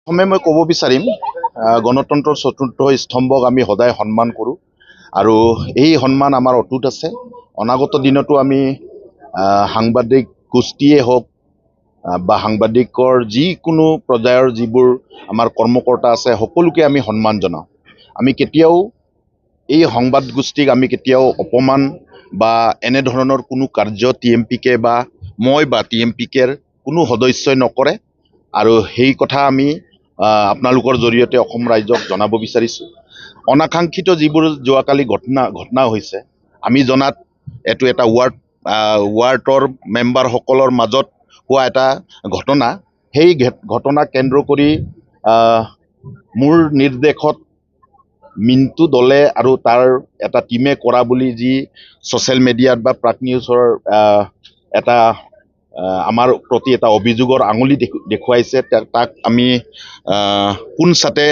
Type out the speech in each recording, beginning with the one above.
প্ৰথমে মই ক'ব বিচাৰিম গণতন্ত্ৰৰ চতুৰ্থ স্তম্ভক আমি সদায় সন্মান কৰোঁ আৰু এই সন্মান আমাৰ অটুট আছে। অনাগত দিনতো আমি সাংবাদিক গোষ্ঠীয়ে হওক বা সাংবাদিকৰ যিকোনো পৰ্যায়ৰ যিবোৰ আমাৰ কৰ্মকৰ্তা আছে সকলোকে আমি সন্মান জনাওঁ। আমি কেতিয়াও এই সংবাদ গোষ্ঠীক আমি কেতিয়াও অপমান বা এনেধৰণৰ কোনো কাৰ্য TMPK বা মই বা TMPKৰ কোনো সদস্যই নকৰে আৰু সেই কথা আমি আপোনালোকৰ জৰিয়তে অসম ৰাইজক জনাব বিচাৰিছোঁ। অনাকাংক্ষিত যিবোৰ যোৱাকালি ঘটনা হৈছে, আমি জনাত এইটো এটা ৱাৰ্ডৰ মেম্বাৰসকলৰ মাজত হোৱা এটা ঘটনা। সেই ঘটনাক কেন্দ্ৰ কৰি মোৰ নিৰ্দেশত মিণ্টু দলে আৰু তাৰ এটা টিমে কৰা বুলি যি ছ'চিয়েল মিডিয়াত বা প্ৰাগ নিউজৰ এটা আমাৰ প্ৰতি এটা অভিযোগৰ আঙুলি দেখুৱাইছে, তাক আমি পোনছাতে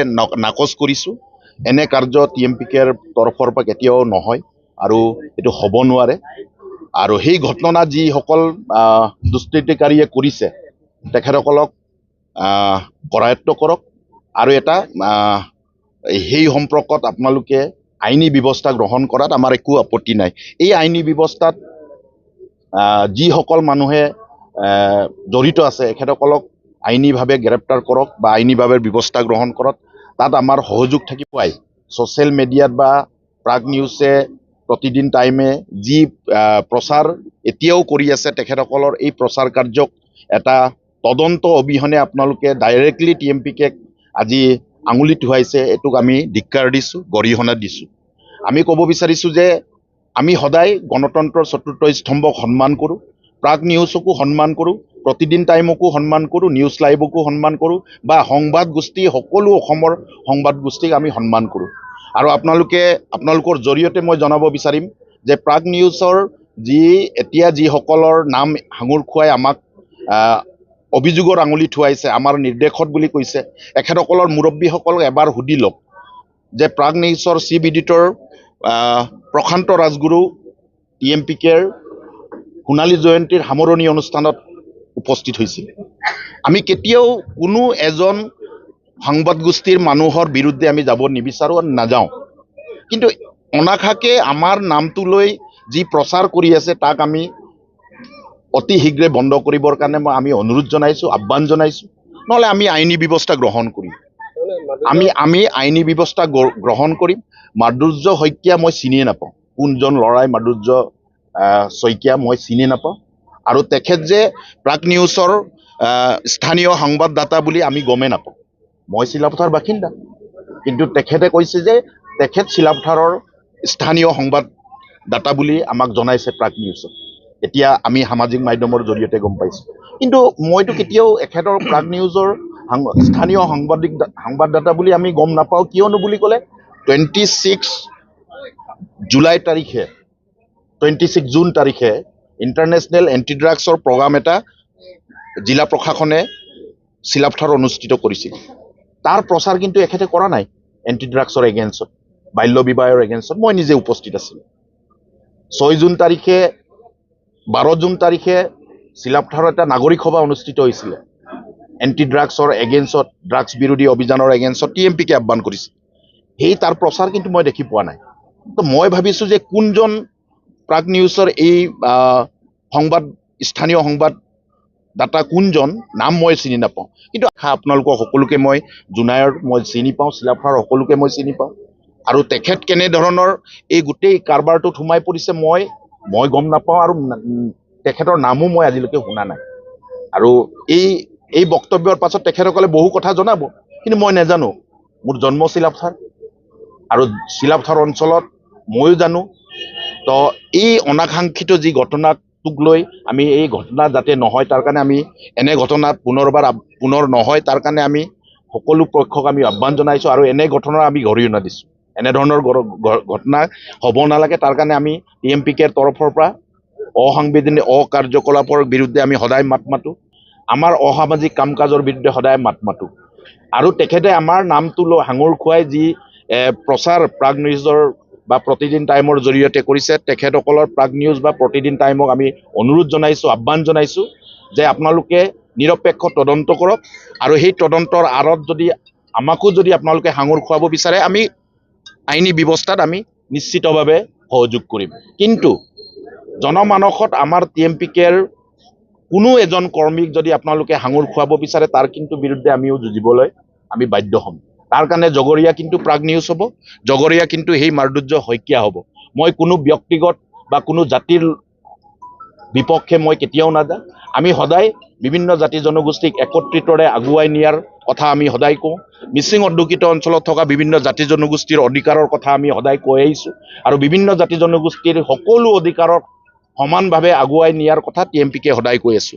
নাকচ কৰিছোঁ। এনে কাৰ্য TMPKৰ তৰফৰ পৰা কেতিয়াও নহয় আৰু এইটো হ'ব নোৱাৰে। আৰু সেই ঘটনা যিসকল দুষ্কৃতিকাৰীয়ে কৰিছে তেখেতসকলক কৰায়ত্ব কৰক আৰু এটা সেই সম্পৰ্কত আপোনালোকে আইনী ব্যৱস্থা গ্ৰহণ কৰাত আমাৰ একো আপত্তি নাই। এই আইনী ব্যৱস্থাত যিসকল মানুহে জড়িত আছে এখেতসকলক আইনীভাৱে গ্ৰেপ্তাৰ কৰক বা আইনীভাৱে ব্যৱস্থা গ্ৰহণ কৰক, তাত আমাৰ সহযোগ থাকিবই। ছ'চিয়েল মিডিয়াত বা প্ৰাগ নিউজে প্ৰতিদিন টাইমে যি প্ৰচাৰ এতিয়াও কৰি আছে তেখেতসকলৰ এই প্ৰচাৰ কাৰ্যক এটা তদন্ত অবিহনে আপোনালোকে ডাইৰেক্টলি TMPKক আজি আঙুলি টুৱাইছে, এইটোক আমি ধিক্কাৰ দিছোঁ, গৰিহণা দিছোঁ। আমি ক'ব বিচাৰিছোঁ যে আমি সদায় গণতন্ত্ৰৰ চতুৰ্থ স্তম্ভক সন্মান কৰোঁ, প্ৰাগ নিউজকো সন্মান কৰোঁ, প্ৰতিদিন টাইমকো সন্মান কৰোঁ, নিউজ লাইভকো সন্মান কৰোঁ বা সংবাদ গোষ্ঠী সকলো অসমৰ সংবাদ গোষ্ঠীক আমি সন্মান কৰোঁ। আৰু আপোনালোকৰ জৰিয়তে মই জনাব বিচাৰিম যে প্ৰাগ নিউজৰ এতিয়া যিসকলৰ নাম সাঙুৰ খুৱাই আমাক অভিযোগৰ আঙুলি টুৱাইছে, আমাৰ নিৰ্দেশত বুলি কৈছে, এখেতসকলৰ মুৰব্বীসকলক এবাৰ সুধি লওক যে প্ৰাগ নিউজৰ চিফ এডিটৰ প্ৰশান্ত ৰাজগুৰু TMPKৰ সোণালী জয়ন্তীৰ সামৰণি অনুষ্ঠানত উপস্থিত হৈছিল। আমি কেতিয়াও কোনো এজন সংবাদ গোষ্ঠীৰ মানুহৰ বিৰুদ্ধে আমি যাব নিবিচাৰোঁ আৰু নাযাওঁ, কিন্তু অনাশাকে আমাৰ নামটো লৈ যি প্ৰচাৰ কৰি আছে তাক আমি অতি শীঘ্ৰে বন্ধ কৰিবৰ কাৰণে আমি অনুৰোধ জনাইছোঁ, আহ্বান জনাইছোঁ। নহ'লে আমি আইনী ব্যৱস্থা গ্ৰহণ কৰিম। আমি আইনী ব্যৱস্থা গ্ৰহণ কৰিম। মাধুৰ্য শইকীয়া মই চিনিয়ে নাপাওঁ, কোনজন ল'ৰাই মাধুৰ্য শইকীয়া মই চিনি নাপাওঁ। আৰু তেখেত যে প্ৰাগ নিউজৰ স্থানীয় সংবাদদাতা বুলি আমি গমেই নাপাওঁ। মই চিলাপথাৰ বাসিন্দা, কিন্তু তেখেতে কৈছে যে তেখেত চিলাপথাৰৰ স্থানীয় সংবাদদাতা বুলি আমাক জনাইছে প্ৰাগ নিউজত। এতিয়া আমি সামাজিক মাধ্যমৰ জৰিয়তে গম পাইছোঁ, কিন্তু মইতো কেতিয়াও এখেতৰ প্ৰাগ নিউজৰ স্থানীয় সংবাদদাতা বুলি আমি গম নাপাওঁ। কিয়নো বুলি ক'লে 26 জুন তাৰিখে ইণ্টাৰনেশ্যনেল এণ্টি ড্ৰাগছৰ প্ৰগ্ৰাম এটা জিলা প্ৰশাসনে চিলাপথাৰ অনুষ্ঠিত কৰিছিল। তাৰ প্ৰচাৰ কিন্তু এখেতে কৰা নাই। এণ্টি ড্ৰাগছৰ এগেইনষ্টত, বাল্য বিবাহৰ এগেইনষ্টত মই নিজে উপস্থিত আছিলোঁ। 12 জুন তাৰিখে চিলাপথাৰত এটা নাগৰিক সভা অনুষ্ঠিত হৈছিলে এণ্টি ড্ৰাগছৰ এগেইনষ্টত, ড্ৰাগছ বিৰোধী অভিযানৰ এগেইনষ্টত TMPকে আহ্বান কৰিছিল। তাৰ প্ৰচাৰ কিন্তু মই দেখি পোৱা নাই। তো মই ভাবিছোঁ যে কোনজন প্ৰাগ নিউজৰ এই স্থানীয় সংবাদদাতা কোনজন, নাম মই চিনি নাপাওঁ, কিন্তু আপোনালোকক সকলোকে মই জোনাইৰ মই চিনি পাওঁ, চিলাপথাৰৰ সকলোকে মই চিনি পাওঁ। আৰু তেখেত কেনেধৰণৰ এই গোটেই কাৰবাৰটোত সোমাই পৰিছে মই গম নাপাওঁ আৰু তেখেতৰ নামো মই আজিলৈকে শুনা নাই। আৰু এই বক্তব্যৰ পাছত তেখেতসকলে বহু কথা জনাব, কিন্তু মই নাজানো। মোৰ জন্ম চিলাপথাৰ আৰু চিলাপথাৰ অঞ্চলত ময়ো জানো। তো এই অনাকাংক্ষিত যি ঘটনাটোক লৈ আমি এই ঘটনা যাতে নহয় তাৰ কাৰণে আমি এনে ঘটনা পুনৰ নহয় তাৰ কাৰণে আমি সকলো পক্ষক আমি আহ্বান জনাইছোঁ আৰু এনে ঘটনাৰ আমি গৰিহণা দিছোঁ। এনেধৰণৰ ঘটনা হ'ব নালাগে, তাৰ কাৰণে আমি TMPKৰ তৰফৰ পৰা অসাংবিধানিক অকাৰ্যকলাপৰ বিৰুদ্ধে আমি সদায় মাত মাতোঁ। আমাৰ অসামাজিক কাম কাজৰ বিৰুদ্ধে সদায় মাত মাতোঁ। আৰু তেখেতে আমাৰ নামটো লৈ সাঙুৰ খুৱাই যি প্ৰচাৰ প্ৰাগ নিউজৰ বা প্ৰতিদিন টাইমৰ জৰিয়তে কৰিছে, তেখেতসকলৰ প্ৰাগ নিউজ বা প্ৰতিদিন টাইমক আমি অনুৰোধ জনাইছোঁ, আহ্বান জনাইছোঁ যে আপোনালোকে নিৰপেক্ষ তদন্ত কৰক আৰু সেই তদন্তৰ আঁৰত যদি আমাকো যদি আপোনালোকে সাঙুৰ খুৱাব বিচাৰে আমি আইনী ব্যৱস্থাত আমি নিশ্চিতভাৱে সহযোগ কৰিম। কিন্তু জনমানসত আমাৰ TMPKৰ কোনো এজন কৰ্মীক যদি আপোনালোকে সাঙুৰ খুৱাব বিচাৰে তাৰ কিন্তু বিৰুদ্ধে আমিও যুঁজিবলৈ আমি বাধ্য হ'ম। তাৰ কাৰণে জগৰীয়া কিন্তু প্ৰাগ নিউজ হ'ব, জগৰীয়া কিন্তু সেই মাৰ্দুৰ্য শইকীয়া হ'ব। মই কোনো ব্যক্তিগত বা কোনো জাতিৰ বিপক্ষে মই কেতিয়াও নাযাওঁ। আমি সদায় বিভিন্ন জাতি জনগোষ্ঠীক একত্ৰিতৰে আগুৱাই নিয়াৰ কথা আমি সদায় কওঁ। মিচিং অধ্যুষিত অঞ্চলত থকা বিভিন্ন জাতি জনগোষ্ঠীৰ অধিকাৰৰ কথা আমি সদায় কৈ আহিছোঁ আৰু বিভিন্ন জাতি জনগোষ্ঠীৰ সকলো অধিকাৰক সমানভাৱে আগুৱাই নিয়াৰ কথা TMPকে সদায় কৈ আছোঁ।